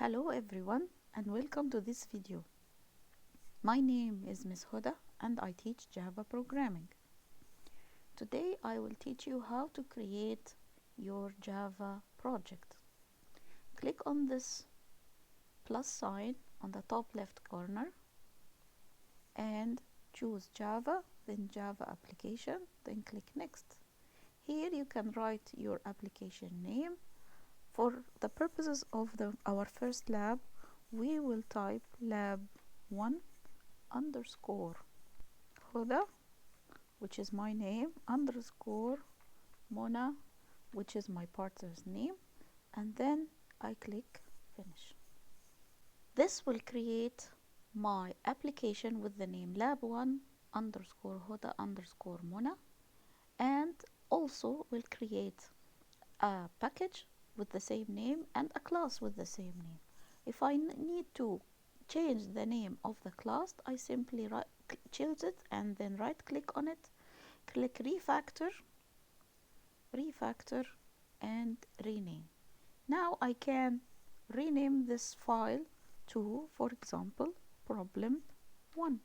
Hello everyone and welcome to this video. My name is Ms. Huda and I teach Java programming. Today I will teach you how to create your Java project. Click on this plus sign on the top left corner and choose Java, then Java application, then click next. Here you can write your application name. For the purposes of our first lab, we will type lab1 underscore Huda, which is my name, underscore Mona, which is my partner's name, and then I click finish. This will create my application with the name lab1 underscore Huda underscore Mona, and also will create a package with the same name and a class with the same name. If I need to change the name of the class, I simply choose it and then right click on it, click refactor and rename. Now I can rename this file to, for example, problem1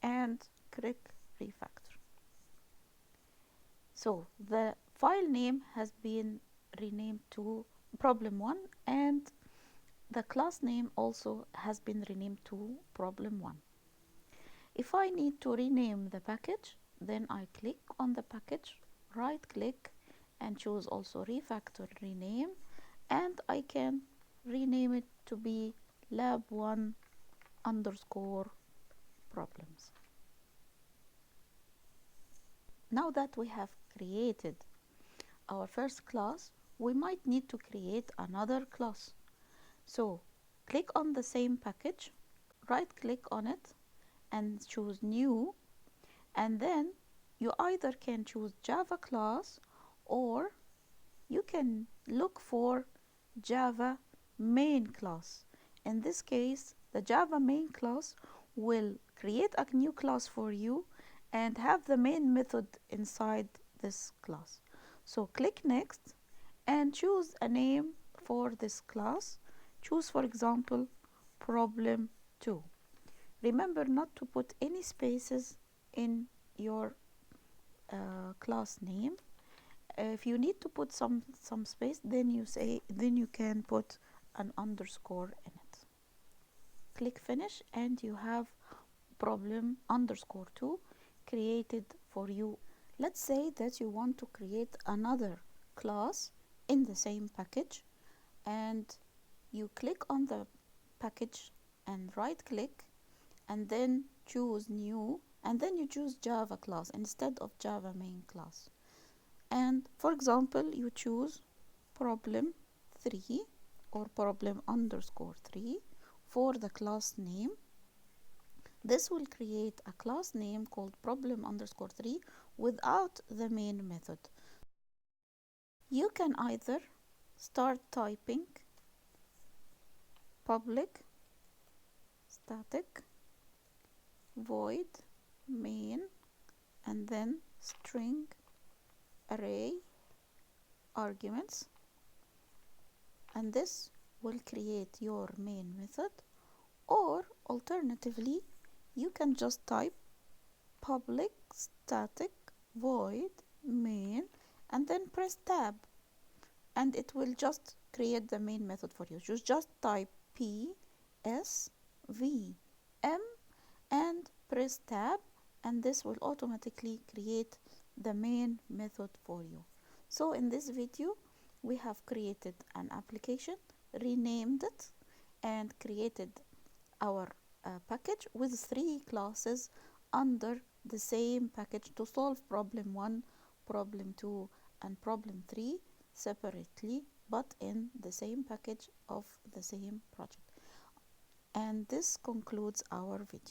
and click refactor. So the file name has been renamed to problem1 and the class name also has been renamed to problem1. If I need to rename the package, then I click on the package, right click and choose also refactor rename, and I can rename it to be lab1 underscore problems. Now that we have created our first class, we might need to create another class. So click on the same package, right click on it and choose new, and then you either can choose Java class or you can look for Java main class. In this case, the Java main class will create a new class for you and have the main method inside this class. So click next and choose a name for this class. Choose, for example, problem2. Remember not to put any spaces in your class name. If you need to put some space, then you can put an underscore in it. Click finish and you have problem underscore 2 created for you. Let's say that you want to create another class in the same package, and you click on the package and right click and then choose new, and then you choose Java class instead of Java main class. And for example, you choose problem3 or problem underscore 3 for the class name. This will create a class name called problem underscore 3 without the main method. You can either start typing public static void main and then string array arguments, and this will create your main method, or alternatively you can just type public static void main and then press tab and it will just create the main method for you. You just type PSVM and press tab and this will automatically create the main method for you. So in this video we have created an application, renamed it and created our package with 3 classes under the same package to solve problem 1, problem 2 and problem 3 separately, but in the same package of the same project. And this concludes our video.